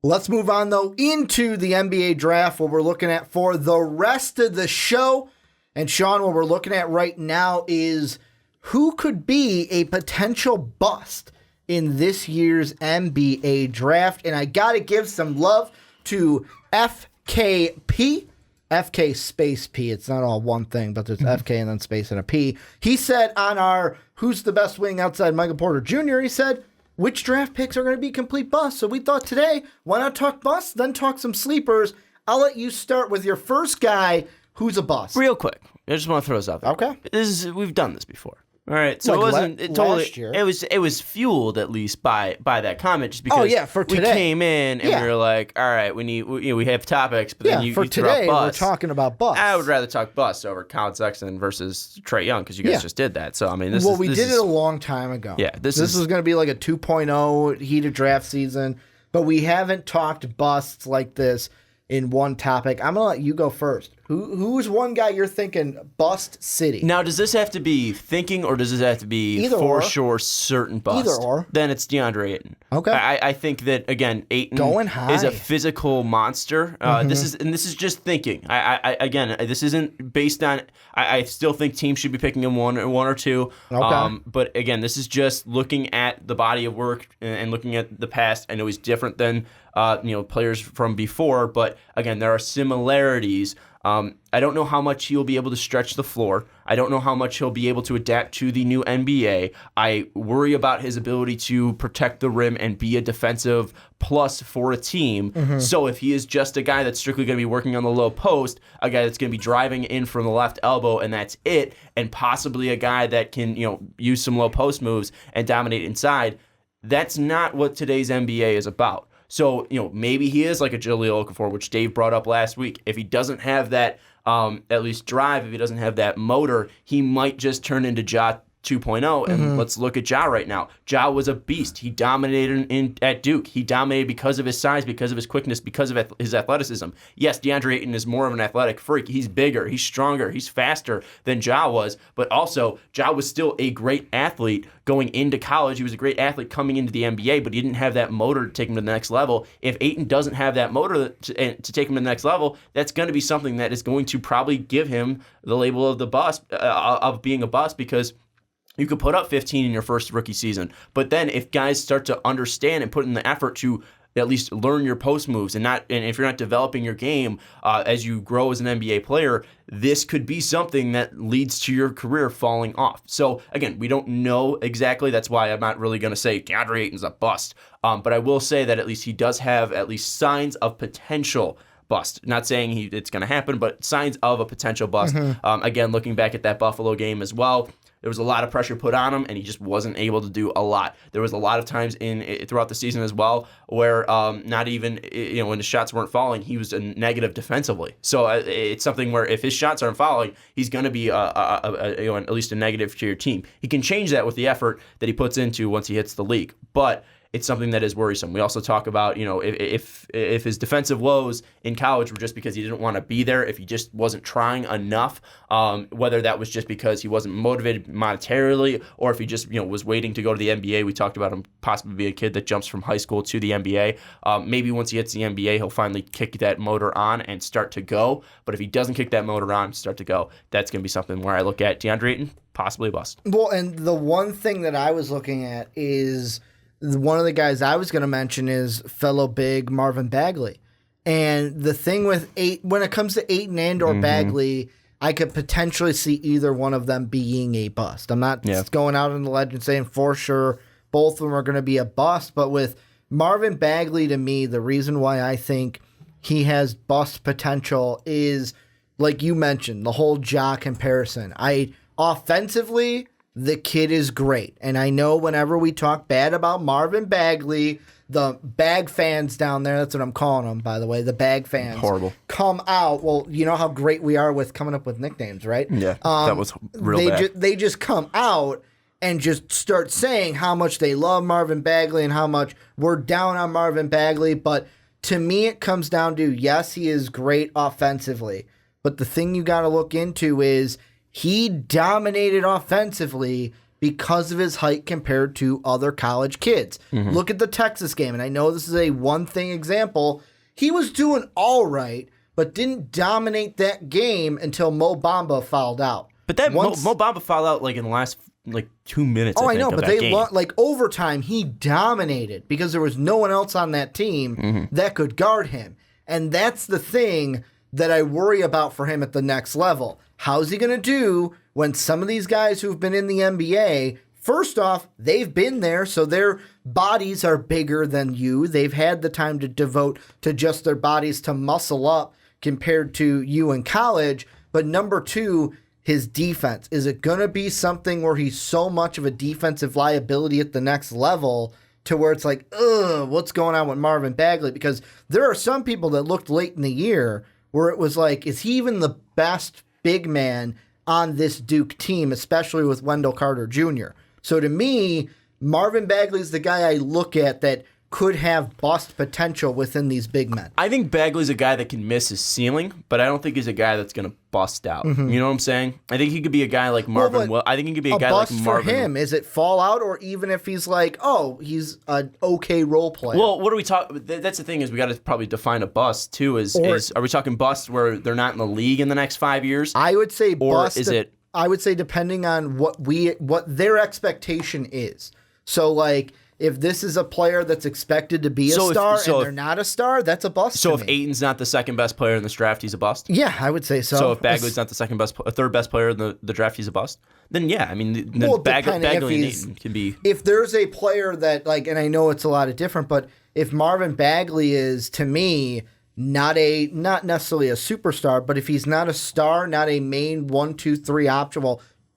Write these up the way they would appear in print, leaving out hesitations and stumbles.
Let's move on, though, into the NBA draft, what we're looking at for the rest of the show. And, Sean, what we're looking at right now is who could be a potential bust in this year's NBA draft. And I got to give some love to FKP. FK space P. It's not all one thing, but there's FK and then space and a P. He said on our Who's the Best Wing Outside Michael Porter Jr., he said, which draft picks are going to be complete busts? So we thought today, why not talk busts, then talk some sleepers. I'll let you start with your first guy who's a bust. Real quick. I just want to throw this out there. Okay. We've done this before. All right, so like it wasn't totally. Last year. It was fueled at least by that comment, just because. For today. We came in and we were like, all right, we have topics, but then you for threw out today busts. we're talking about busts. I would rather talk busts over Colin Sexton versus Trae Young because you guys just did that. So I mean, we did it a long time ago. Yeah, this is going to be like a 2.0 heated draft season, but we haven't talked busts like this in one topic. I'm gonna let you go first. Who's one guy you're thinking bust city? Now, does this have to be thinking, or does this have to be Either for or. sure certain bust? Either or. Then it's DeAndre Ayton. Okay. I think that again, Ayton Going high. is a physical monster. This is just thinking. Again, this isn't based on. I still think teams should be picking him one or two. Okay. But again, this is just looking at the body of work and looking at the past. I know he's different than players from before, but again, there are similarities. I don't know how much he'll be able to stretch the floor. I don't know how much he'll be able to adapt to the new NBA. I worry about his ability to protect the rim and be a defensive plus for a team. So if he is just a guy that's strictly going to be working on the low post, a guy that's going to be driving in from the left elbow and that's it, and possibly a guy that can use some low post moves and dominate inside, that's not what today's NBA is about. So, maybe he is like a Jahlil Okafor, which Dave brought up last week. If he doesn't have that, at least drive, if he doesn't have that motor, he might just turn into Ja 2.0. And let's look at Ja right now. Ja was a beast. He dominated at Duke. He dominated because of his size, because of his quickness, because of his athleticism. Yes, DeAndre Ayton is more of an athletic freak. He's bigger, he's stronger, he's faster than Ja was. But also, Ja was still a great athlete going into college. He was a great athlete coming into the NBA, but he didn't have that motor to take him to the next level. If Ayton doesn't have that motor to take him to the next level, that's going to be something that is going to probably give him the label of the bust, of being a bust, because you could put up 15 in your first rookie season, but then if guys start to understand and put in the effort to at least learn your post moves and if you're not developing your game as you grow as an NBA player, this could be something that leads to your career falling off. So again, we don't know exactly. That's why I'm not really going to say DeAndre Ayton's a bust. But I will say that at least he does have at least signs of potential bust. Not saying it's going to happen, but signs of a potential bust. Again, looking back at that Buffalo game as well, there was a lot of pressure put on him, and he just wasn't able to do a lot. There was a lot of times throughout the season as well where not even when the shots weren't falling, he was a negative defensively. So it's something where if his shots aren't falling, he's going to be at least a negative to your team. He can change that with the effort that he puts into once he hits the league, but it's something that is worrisome. We also talk about, if his defensive woes in college were just because he didn't want to be there, if he just wasn't trying enough, whether that was just because he wasn't motivated monetarily, or if he just, was waiting to go to the NBA. We talked about him possibly being a kid that jumps from high school to the NBA. Maybe once he hits the NBA, he'll finally kick that motor on and start to go. But if he doesn't kick that motor on and start to go, that's going to be something where I look at DeAndre Ayton, possibly a bust. Well, and the one thing that I was looking at is one of the guys I was going to mention is fellow big Marvin Bagley. And the thing with when it comes to Ayton and or Bagley, I could potentially see either one of them being a bust. I'm not going out on the ledge and saying for sure both of them are going to be a bust, but with Marvin Bagley, to me, the reason why I think he has bust potential is, like you mentioned, the whole Ja comparison. Offensively, the kid is great. And I know whenever we talk bad about Marvin Bagley, the bag fans down there, that's what I'm calling them, by the way, the bag fans. Horrible. Come out. Well, you know how great we are with coming up with nicknames, right? Yeah, that was real bad. They just come out and just start saying how much they love Marvin Bagley and how much we're down on Marvin Bagley. But to me, it comes down to, yes, he is great offensively. But the thing you got to look into is he dominated offensively because of his height compared to other college kids. Look at the Texas game, and I know this is a one-thing example. He was doing all right, but didn't dominate that game until Mo Bamba fouled out. But that Mo Bamba fouled out like in the last 2 minutes. Oh, I know, but they like overtime. He dominated because there was no one else on that team that could guard him, and that's the thing that I worry about for him at the next level. How's he going to do when some of these guys who've been in the NBA? First off, they've been there, so their bodies are bigger than you. They've had the time to devote to just their bodies to muscle up compared to you in college. But number two, his defense. Is it going to be something where he's so much of a defensive liability at the next level to where it's like, ugh, what's going on with Marvin Bagley? Because there are some people that looked late in the year where it was like, is he even the best big man on this Duke team, especially with Wendell Carter Jr.? So to me, Marvin Bagley's the guy I look at that could have bust potential within these big men. I think Bagley's a guy that can miss his ceiling, but I don't think he's a guy that's going to bust out. You know what I'm saying? I think he could be a guy like Marvin. I think he could be a guy like Marvin. For him, is it fallout, or even if he's like, oh, he's an okay role player? Well, what are we talking? That's the thing, is we got to probably define a bust too. Are we talking bust where they're not in the league in the next 5 years? I would say bust. Or is it? I would say depending on what their expectation is. So like, if this is a player that's expected to be a star and they're not a star, that's a bust. So if Ayton's not the second best player in this draft, he's a bust? Yeah, I would say so. So if Bagley's not the third best player in the draft, he's a bust? Then yeah, I mean, Bagley and Ayton can be. If there's a player that, like, and I know it's a lot of different, but if Marvin Bagley is, to me, not necessarily a superstar, but if he's not a star, not a main 1-2-3 option,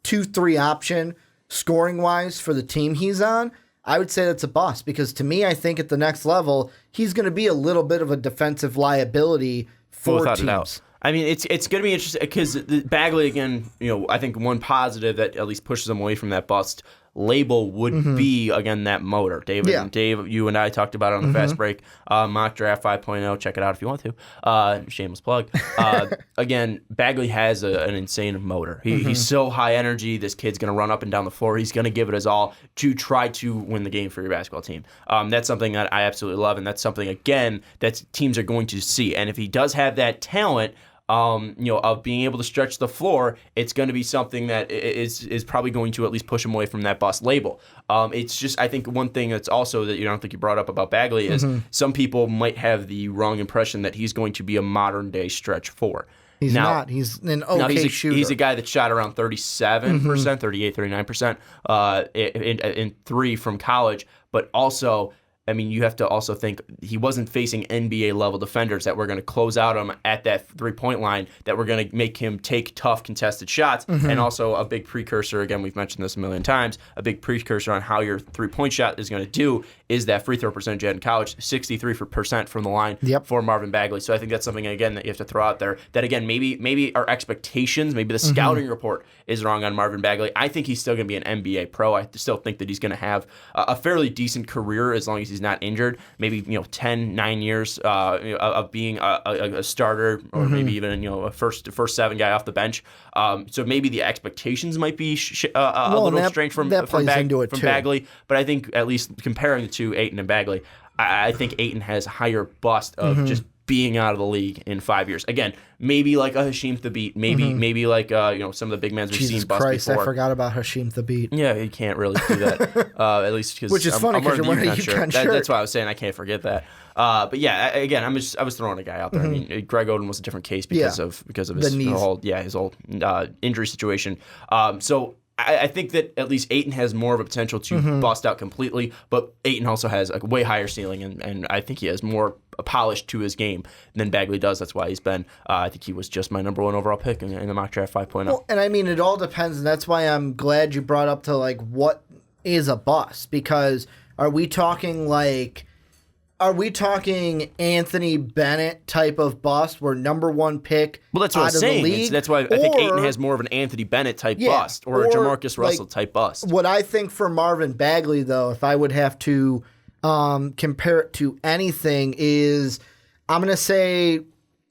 2-3 option scoring wise for the team he's on, I would say that's a bust, because to me, I think at the next level, he's going to be a little bit of a defensive liability for teams. Without a doubt. I mean, it's going to be interesting because Bagley, again, I think one positive that at least pushes him away from that bust label would be, again, that motor. Dave, you and I talked about it on the Fast Break mock draft 5.0. Check it out if you want to. Shameless plug. Again, Bagley has an insane motor. He's so high energy. This kid's going to run up and down the floor. He's going to give it his all to try to win the game for your basketball team. That's something that I absolutely love, and that's something, again, that teams are going to see. And if he does have that talent, of being able to stretch the floor, it's going to be something that is probably going to at least push him away from that bust label. It's just, I think one thing that's also that you don't think you brought up about Bagley is some people might have the wrong impression that he's going to be a modern day stretch four. He's not. He's an okay shooter. He's a guy that shot around 37%, 38, 39% in three from college, but also, I mean, you have to also think he wasn't facing NBA-level defenders that were going to close out him at that three-point line, that were going to make him take tough contested shots, and also a big precursor, again, we've mentioned this a million times, a big precursor on how your three-point shot is going to do is that free throw percentage in college, 63% from the line for Marvin Bagley. So I think that's something, again, that you have to throw out there, that, again, maybe our expectations, maybe the scouting report is wrong on Marvin Bagley. I think he's still going to be an NBA pro. I still think that he's going to have a fairly decent career as long as he's not injured, maybe 9 years of being a starter, or maybe even a first 7 guy off the bench. So maybe the expectations might be a little strange from Bagley, but I think at least comparing the two, Ayton and Bagley, I think Ayton has a higher bust of just being out of the league in 5 years. Again, maybe like a Hasheem Thabeet, maybe like some of the big men we've seen bust Christ, before. I forgot about Hasheem Thabeet. Yeah, you can't really do that. At least because which is funny because you're wearing a UConn shirt. That's why I was saying I can't forget that. But yeah, again, I was throwing a guy out there. I mean, Greg Oden was a different case because of his whole injury situation. So I think that at least Ayton has more of a potential to bust out completely, but Ayton also has a way higher ceiling, and I think he has more polish to his game than Bagley does. That's why he's been, I think he was just my number 1 overall pick in the mock draft 5.0. Well, and I mean, it all depends, and that's why I'm glad you brought up to, like, what is a bust, because are we talking Anthony Bennett type of bust, where number 1 pick? Well, that's what I'm saying. That's why I think Ayton has more of an Anthony Bennett type bust, or a Jamarcus Russell type bust. What I think for Marvin Bagley, though, if I would have to compare it to anything, is I'm going to say,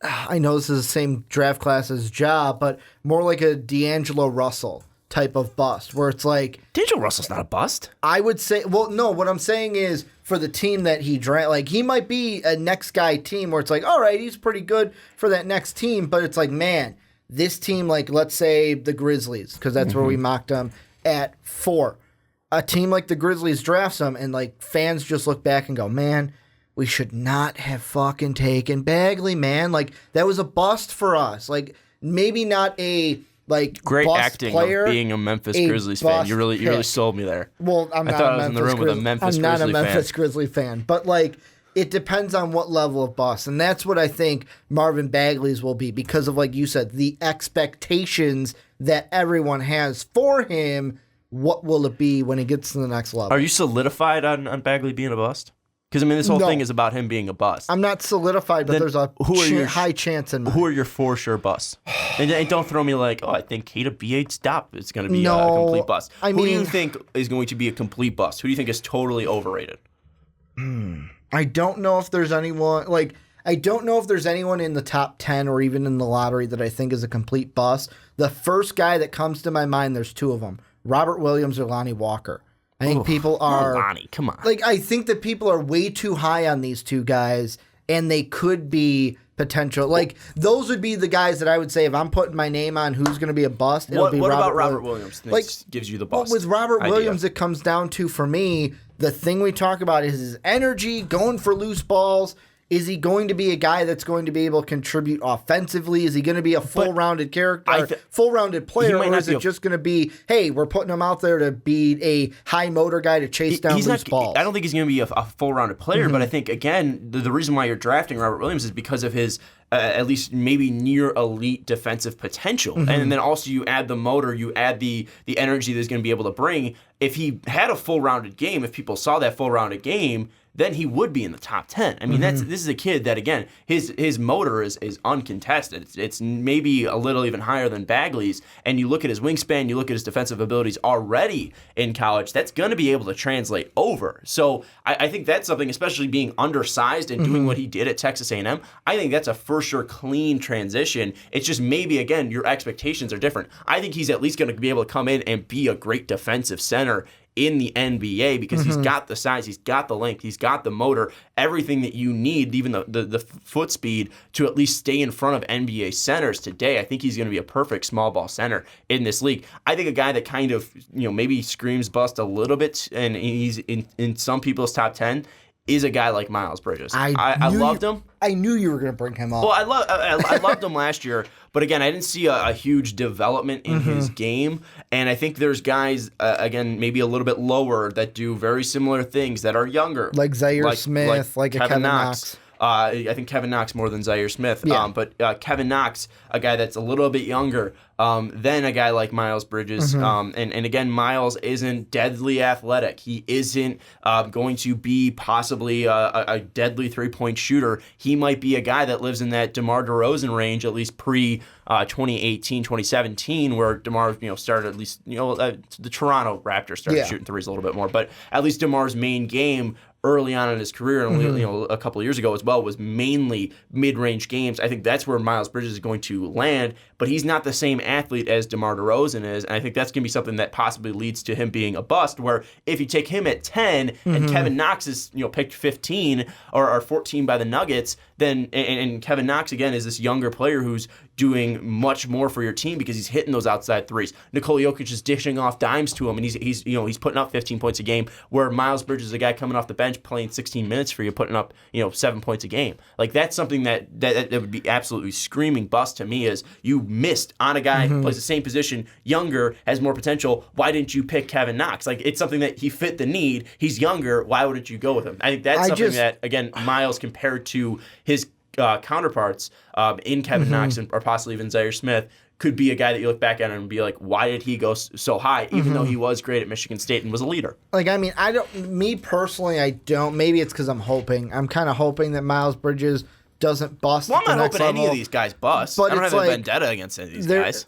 I know this is the same draft class as Ja, but more like a D'Angelo Russell type of bust, where it's like D'Angelo Russell's not a bust. I would say, well, no, what I'm saying is for the team that he drank, like he might be a next guy team where it's like, all right, he's pretty good for that next team, but it's like, man, this team, like let's say the Grizzlies, because that's where we mocked them at 4. A team like the Grizzlies drafts him, and like fans just look back and go, man, we should not have fucking taken Bagley, man. Like that was a bust for us. Like maybe not a like great bust acting player, of being a Memphis Grizzlies fan. You really sold me there. Well, I thought I was in the room with a Memphis Grizzly fan. I'm not a Memphis Grizzly fan, but like it depends on what level of bust, and that's what I think Marvin Bagley's will be because of, like you said, the expectations that everyone has for him. What will it be when he gets to the next level? Are you solidified on Bagley being a bust? Because, I mean, this whole thing is about him being a bust. I'm not solidified, but then there's a high chance in mind. Who are your for sure busts? and don't throw me like, I think Keita B8 stop is going to be a complete bust. Who do you think is going to be a complete bust? Who do you think is totally overrated? I don't know if there's anyone, I don't know if there's anyone in the top 10 or even in the lottery that I think is a complete bust. The first guy that comes to my mind, there's 2 of them, Robert Williams or Lonnie Walker. I think people are... Lonnie, come on. I think that people are way too high on these 2 guys, and they could be potential. Those would be the guys that I would say if I'm putting my name on who's going to be a bust, it'll be What Robert about Robert Williams gives you the bust? With Robert idea? Williams, it comes down to, for me, the thing we talk about is his energy, going for loose balls. Is he going to be a guy that's going to be able to contribute offensively? Is he going to be a full-rounded character, full-rounded player, or is it just going to be, hey, we're putting him out there to be a high-motor guy to chase down loose balls? I don't think he's going to be a full-rounded player, but I think, again, the reason why you're drafting Robert Williams is because of his at least maybe near elite defensive potential. And then also you add the motor, you add the energy that he's going to be able to bring. If he had a full-rounded game, if people saw that full-rounded game, then he would be in the top 10. I mean, this is a kid that, again, his motor is uncontested. It's maybe a little even higher than Bagley's. And you look at his wingspan, you look at his defensive abilities already in college, that's going to be able to translate over. So I think that's something, especially being undersized and doing what he did at Texas A&M, I think that's a for sure clean transition. It's just maybe, again, your expectations are different. I think he's at least going to be able to come in and be a great defensive center in the NBA because he's got the size, he's got the length, he's got the motor, everything that you need, even the foot speed to at least stay in front of NBA centers today. I think he's going to be a perfect small ball center in this league. I think a guy that kind of, maybe screams bust a little bit and he's in some people's top 10 is a guy like Miles Bridges. I loved him. I knew you were going to bring him up. Well, I loved him last year, but again, I didn't see a huge development in his game, and I think there's guys, again, maybe a little bit lower that do very similar things that are younger. Like Zaire Smith, like Kevin Knox. I think Kevin Knox more than Zaire Smith. Yeah. But Kevin Knox, a guy that's a little bit younger than a guy like Miles Bridges. And again, Miles isn't deadly athletic. He isn't going to be possibly a deadly three-point shooter. He might be a guy that lives in that DeMar DeRozan range, at least pre-2018, 2017, where DeMar started at least, the Toronto Raptors started shooting threes a little bit more. But at least DeMar's main game early on in his career, and a couple of years ago as well, was mainly mid-range games. I think that's where Miles Bridges is going to land, but he's not the same athlete as DeMar DeRozan is, and I think that's going to be something that possibly leads to him being a bust, where if you take him at 10 and Kevin Knox is picked 15 or 14 by the Nuggets, then and Kevin Knox, again, is this younger player who's doing much more for your team because he's hitting those outside threes. Nikola Jokic is dishing off dimes to him, and he's putting up 15 points a game, where Miles Bridges is a guy coming off the bench playing 16 minutes for you, putting up 7 points a game. Like, that's something that would be absolutely screaming bust to me, is you missed on a guy who plays the same position, younger, has more potential. Why didn't you pick Kevin Knox? Like, it's something that he fit the need. He's younger. Why wouldn't you go with him? I think that's something that, again, Miles compared to his counterparts in Kevin Knox or possibly even Zaire Smith could be a guy that you look back at and be like, why did he go so high, even though he was great at Michigan State and was a leader? Maybe it's because I'm kind of hoping that Miles Bridges doesn't bust. Well, I'm not hoping any of these guys bust. But I don't have a vendetta against any of these guys.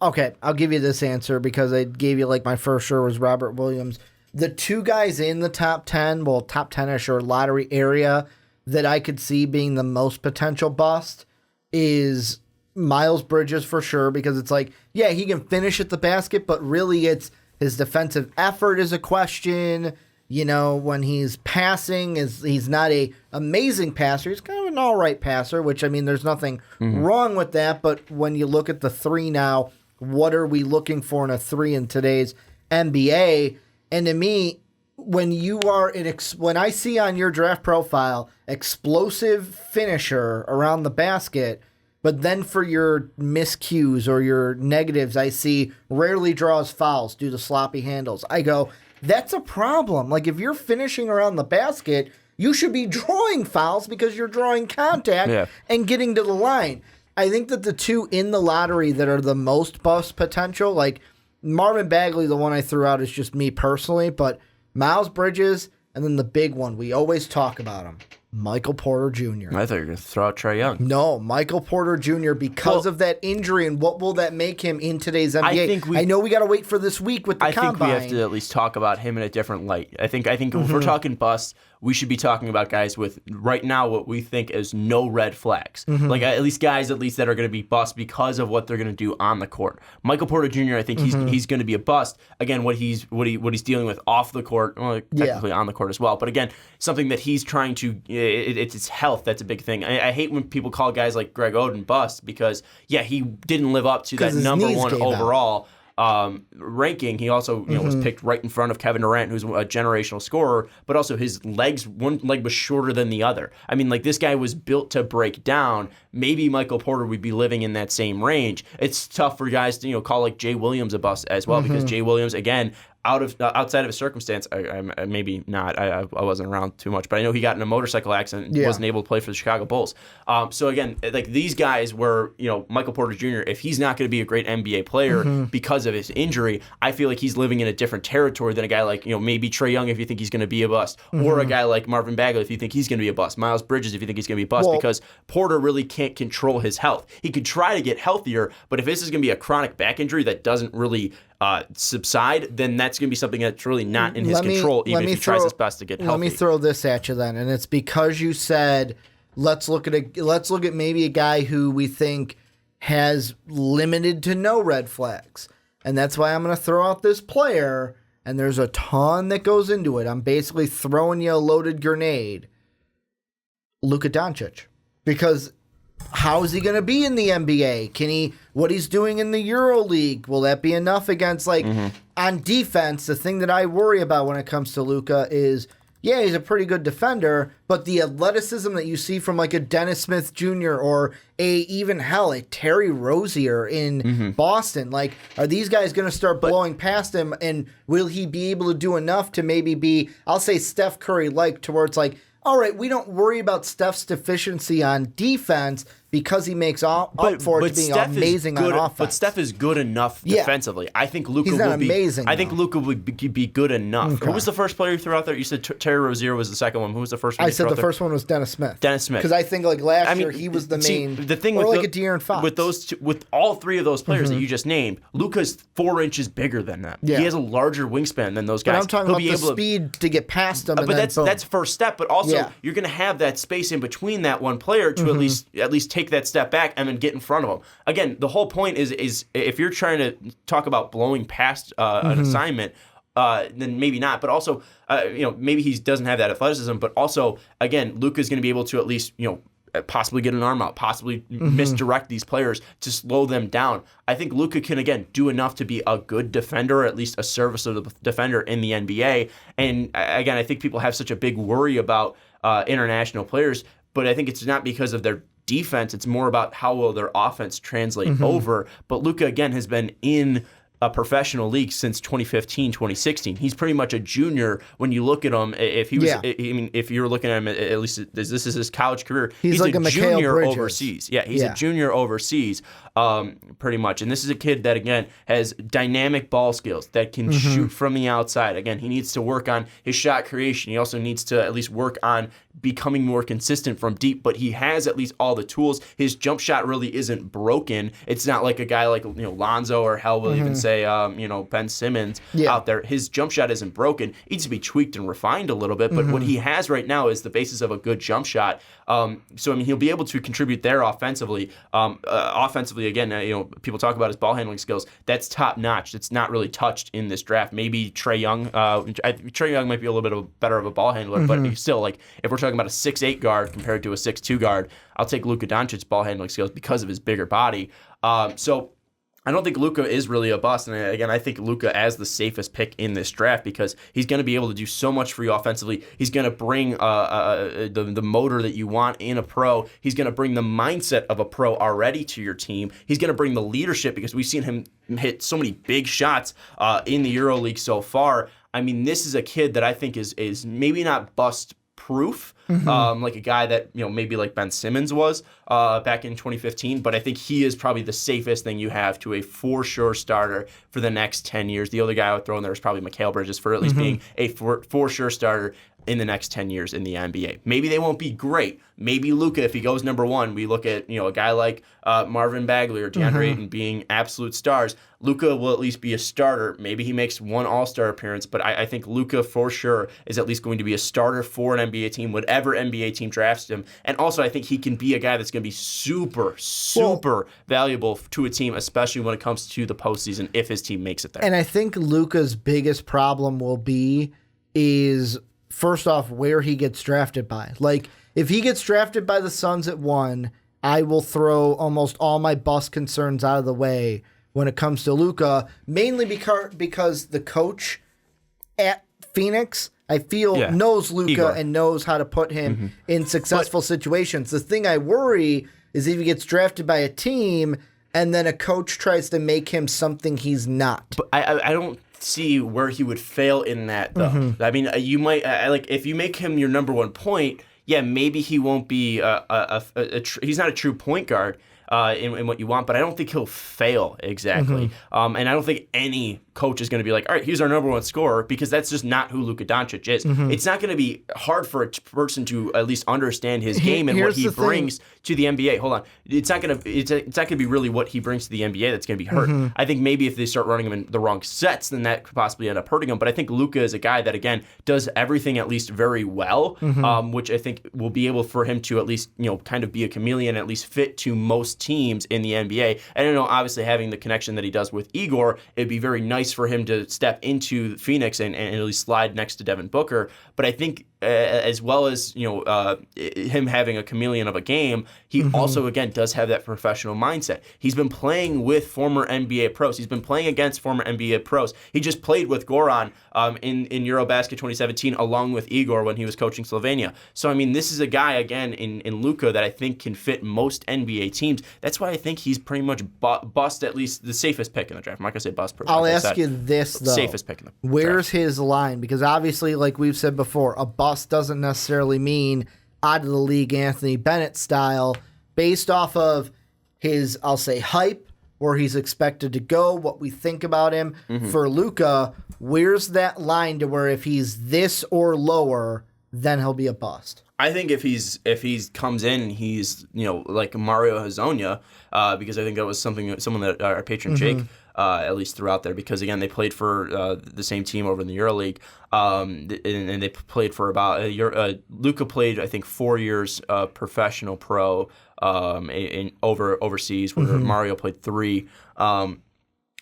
Okay, I'll give you this answer because I gave you my first sure was Robert Williams. The 2 guys in the top 10, top 10-ish or lottery area that I could see being the most potential bust is Miles Bridges for sure, because it's like, yeah, he can finish at the basket, but really it's his defensive effort is a question. When he's passing, he's not a amazing passer. He's kind of an all right passer, which, I mean, there's nothing wrong with that. But when you look at the three now, what are we looking for in a three in today's NBA? And to me, when you are when I see on your draft profile explosive finisher around the basket, but then for your miscues or your negatives, I see rarely draws fouls due to sloppy handles. I go, that's a problem. Like, if you're finishing around the basket, you should be drawing fouls because you're drawing contact and getting to the line. I think that the two in the lottery that are the most bust potential, like Marvin Bagley, the one I threw out is just me personally, but Miles Bridges, and then the big one, we always talk about him, Michael Porter Jr. I thought you were going to throw out Trae Young. No, Michael Porter Jr. because of that injury, and what will that make him in today's NBA? I know we got to wait for this week with the combine. I think we have to at least talk about him in a different light. I think if we're talking bust, we should be talking about guys with right now what we think is no red flags. Like at least guys that are going to be bust because of what they're going to do on the court. Michael Porter Jr. I think he's going to be a bust. Again, what he's dealing with off the court, well, technically on the court as well. But again, something that he's trying to it's health. That's a big thing. I hate when people call guys like Greg Oden bust because he didn't live up to that number one overall ranking. He also was picked right in front of Kevin Durant, who's a generational scorer, but also his one leg was shorter than the other. I mean, like, this guy was built to break down. Maybe Michael Porter would be living in that same range. It's tough for guys to call like Jay Williams a bust as well, because Jay Williams, again, outside of a circumstance, I maybe not. I wasn't around too much, but I know he got in a motorcycle accident and wasn't able to play for the Chicago Bulls. So again, like, these guys were, Michael Porter Jr., if he's not going to be a great NBA player because of his injury, I feel like he's living in a different territory than a guy like, maybe Trae Young if you think he's going to be a bust, or a guy like Marvin Bagley if you think he's going to be a bust, Miles Bridges if you think he's going to be a bust, because Porter really can't control his health. He could try to get healthier, but if this is going to be a chronic back injury that doesn't really subside, then that's going to be something that's really not in his control, even if he tries his best to get healthy. Let me throw this at you then, and it's because you said let's look at maybe a guy who we think has limited to no red flags, and that's why I'm going to throw out this player. And there's a ton that goes into it. I'm basically throwing you a loaded grenade. Luka Doncic, because how is he going to be in the NBA? What he's doing in the EuroLeague, will that be enough against, on defense? The thing that I worry about when it comes to Luka is, he's a pretty good defender, but the athleticism that you see from like a Dennis Smith Jr. or a Terry Rozier in Boston, like, are these guys going to start blowing past him, and will he be able to do enough to maybe be, I'll say Steph Curry-like, to where it's like, all right, we don't worry about Steph's deficiency on defense because he makes up for it to being amazing on offense. But Steph is good enough defensively. I think Luka will be amazing. I think Luka would be good enough. Okay. Who was the first player you threw out there? You said Terry Rozier was the second one. Who was the first one? I said the first one was Dennis Smith. Because I think like last year he was the main. The thing with a De'Aaron Fox. With those with all three of those players that you just named, Luka's 4 inches bigger than them. Yeah. He has a larger wingspan than those guys. But I'm talking about the speed to get past them. But that's first step. But also you're going to have that space in between that one player to at least take that step back and then get in front of him. Again, the whole point is if you're trying to talk about blowing past an assignment, then maybe not. But also, maybe he doesn't have that athleticism. But also, again, Luka's going to be able to at least, possibly get an arm out, possibly misdirect these players to slow them down. I think Luka can, again, do enough to be a good defender, or at least a serviceable defender in the NBA. And again, I think people have such a big worry about international players, but I think it's not because of their defense. It's more about how will their offense translate over. But Luka, again, has been in a professional league since 2015, 2016. He's pretty much a junior when you look at him. If he was, if you're looking at him, at least this is his college career. He's like a junior overseas. Yeah, he's a junior overseas, pretty much. And this is a kid that, again, has dynamic ball skills, that can shoot from the outside. Again, he needs to work on his shot creation. He also needs to at least work on becoming more consistent from deep, but he has at least all the tools. His jump shot really isn't broken. It's not like a guy like Lonzo or hell will even say Ben Simmons out there. His jump shot isn't broken. It needs to be tweaked and refined a little bit, but what he has right now is the basis of a good jump shot. So I mean, he'll be able to contribute there offensively. Offensively, again, people talk about his ball handling skills. That's top notch. It's not really touched in this draft. Maybe Trae Young. Trae Young might be a little bit better of a ball handler, but still, like if we're talking about a 6'8" guard compared to a 6'2" guard, I'll take Luka Doncic's ball handling skills because of his bigger body. So I don't think Luka is really a bust. And again, I think Luka as the safest pick in this draft because he's going to be able to do so much for you offensively. He's going to bring the motor that you want in a pro. He's going to bring the mindset of a pro already to your team. He's going to bring the leadership because we've seen him hit so many big shots in the EuroLeague so far. I mean, this is a kid that I think is maybe not bust proof, like a guy that maybe like Ben Simmons was back in 2015, but I think he is probably the safest thing you have to a for sure starter for the next 10 years. The other guy I would throw in there is probably Mikal Bridges for at least being a for sure starter in the next 10 years in the NBA. Maybe they won't be great. Maybe Luka, if he goes number one, we look at a guy like Marvin Bagley or DeAndre Ayton being absolute stars. Luka will at least be a starter. Maybe he makes one All-Star appearance, but I think Luka for sure is at least going to be a starter for an NBA team, whatever NBA team drafts him. And also I think he can be a guy that's going to be super valuable to a team, especially when it comes to the postseason if his team makes it there. And I think Luka's biggest problem will be is, first off, where he gets drafted by. Like, if he gets drafted by the Suns at 1, I will throw almost all my bust concerns out of the way when it comes to Luka, mainly because the coach at Phoenix, I feel, knows Luka Igor. and knows how to put him in successful situations. The thing I worry is if he gets drafted by a team and then a coach tries to make him something he's not. But I don't see where he would fail in that, though. I mean, you might like if you make him your number one point, maybe he won't be he's not a true point guard in what you want, but I don't think he'll fail exactly. And I don't think any coach is going to be like, all right, here's our number one scorer, because that's just not who Luka Doncic is. It's not going to be hard for a person to at least understand his game and what he brings to the NBA. Hold on. It's not going to be really what he brings to the NBA that's going to be hurt. I think maybe if they start running him in the wrong sets, then that could possibly end up hurting him. But I think Luka is a guy that, again, does everything at least very well, which I think will be able for him to at least, kind of be a chameleon, at least fit to most teams in the NBA. And I know, obviously, having the connection that he does with Igor, it'd be very nice for him to step into Phoenix and at least slide next to Devin Booker. But I think as well as him having a chameleon of a game, he also, again, does have that professional mindset. He's been playing with former NBA pros. He's been playing against former NBA pros. He just played with Goran in Eurobasket 2017 along with Igor when he was coaching Slovenia. So, I mean, this is a guy, again, in Luka that I think can fit most NBA teams. That's why I think he's pretty much bust, at least the safest pick in the draft. I'm not going to say bust. I'll ask you this, though. Safest pick in the draft. Where's his line? Because obviously, like we've said before, a bust doesn't necessarily mean out of the league Anthony Bennett style, based off of his, I'll say, hype, where he's expected to go, what we think about him. For Luka, where's that line to where if he's this or lower, then he'll be a bust? I think if he comes in, he's like Mario Hezonja, because I think that was someone that our patron Jake at least threw out there, because again they played for the same team over in the EuroLeague, and they played for about a year. Luka played, I think, 4 years professional pro overseas, where Mario played 3.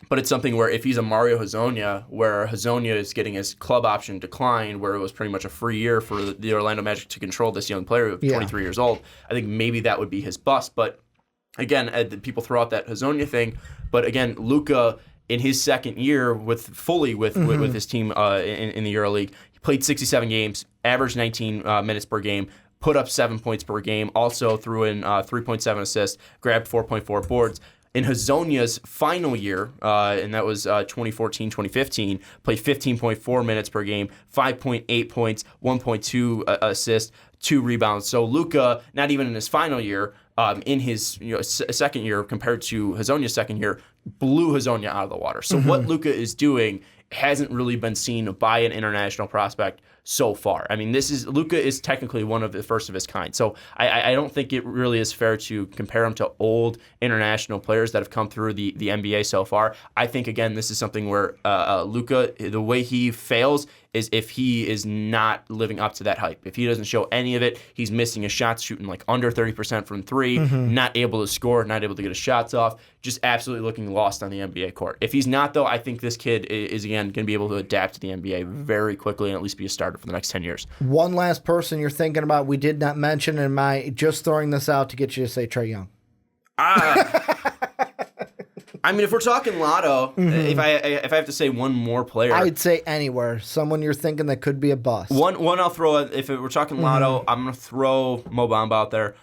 But it's something where if he's a Mario Hezonja, where Hezonja is getting his club option declined, where it was pretty much a free year for the Orlando Magic to control this young player of 23 years old, I think maybe that would be his bust. But again, people throw out that Hezonja thing. But again, Luka, in his second year with his team in the EuroLeague, he played 67 games, averaged 19 minutes per game, put up 7 points per game, also threw in 3.7 assists, grabbed 4.4 boards. In Hezonja's final year, and that was 2014-2015, played 15.4 minutes per game, 5.8 points, 1.2 assists, 2 rebounds. So Luka, not even in his final year, in his second year compared to Hezonja's second year, blew Hezonja out of the water. So what Luka is doing hasn't really been seen by an international prospect so far. I mean, Luka is technically one of the first of his kind. So I don't think it really is fair to compare him to old international players that have come through the NBA so far. I think, again, this is something where Luka, the way he fails is if he is not living up to that hype. If he doesn't show any of it, he's missing his shots, shooting like under 30% from three, not able to score, not able to get his shots off, just absolutely looking lost on the NBA court. If he's not, though, I think this kid is, again, going to be able to adapt to the NBA very quickly and at least be a starter for the next 10 years. One last person you're thinking about we did not mention, and just throwing this out to get you to say Trae Young. I mean, if we're talking lotto, if I have to say one more player, I'd say anywhere. Someone you're thinking that could be a bust. One I'll throw. If we're talking lotto, I'm gonna throw Mo Bamba out there.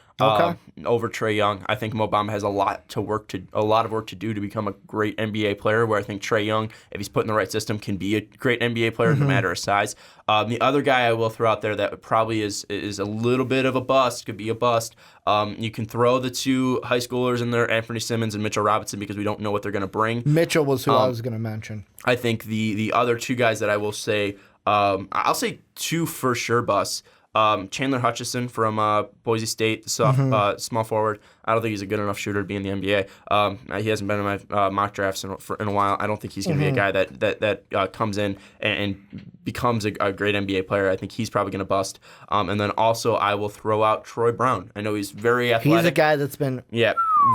Over Trae Young. I think Mo Bamba has a lot of work to do to become a great NBA player, where I think Trae Young, if he's put in the right system, can be a great NBA player no matter his size. The other guy I will throw out there that probably is a little bit of a bust, could be a bust. You can throw the two high schoolers in there, Anthony Simmons and Mitchell Robinson, because we don't know what they're going to bring. Mitchell was who I was going to mention. I think the other two guys that I will say, I'll say two for sure busts. Chandler Hutchison from Boise State, small forward. I don't think he's a good enough shooter to be in the NBA. He hasn't been in my mock drafts in a while. I don't think he's going to be a guy that comes in and becomes a great NBA player. I think he's probably going to bust. And then also I will throw out Troy Brown. I know he's very athletic. He's a guy that's been... Yeah,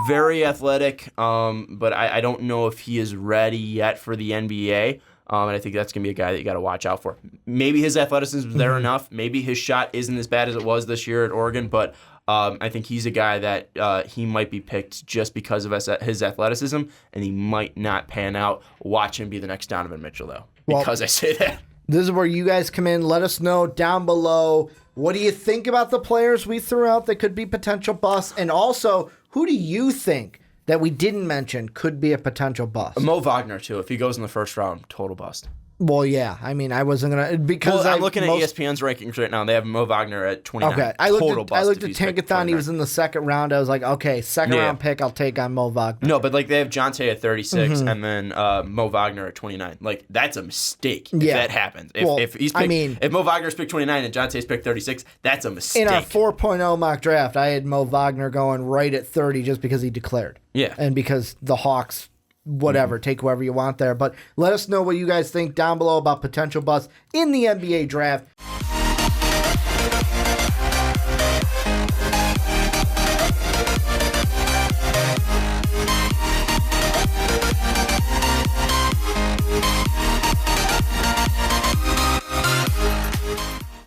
very athletic, but I don't know if he is ready yet for the NBA. And I think that's going to be a guy that you got to watch out for. Maybe his athleticism is there enough. Maybe his shot isn't as bad as it was this year at Oregon, but I think he's a guy that he might be picked just because of his athleticism, and he might not pan out. Watch him be the next Donovan Mitchell, though, because I say that. This is where you guys come in. Let us know down below. What do you think about the players we threw out that could be potential busts? And also, who do you think that we didn't mention could be a potential bust? Mo Wagner, too. If he goes in the first round, total bust. Well, yeah. I mean, I wasn't going to... because I'm looking at ESPN's rankings right now. They have Mo Wagner at 29. Okay. I looked at Tankathon. He was in the second round. I was like, okay, second round pick, I'll take on Mo Wagner. No, but like they have Jonte at 36 and then Mo Wagner at 29. Like, that's a mistake if that happens. If Mo Wagner's picked 29 and Jonte's picked 36, that's a mistake. In our 4.0 mock draft, I had Mo Wagner going right at 30 just because he declared. Yeah. And because the Hawks... whatever, take whoever you want there. But let us know what you guys think down below about potential busts in the NBA draft.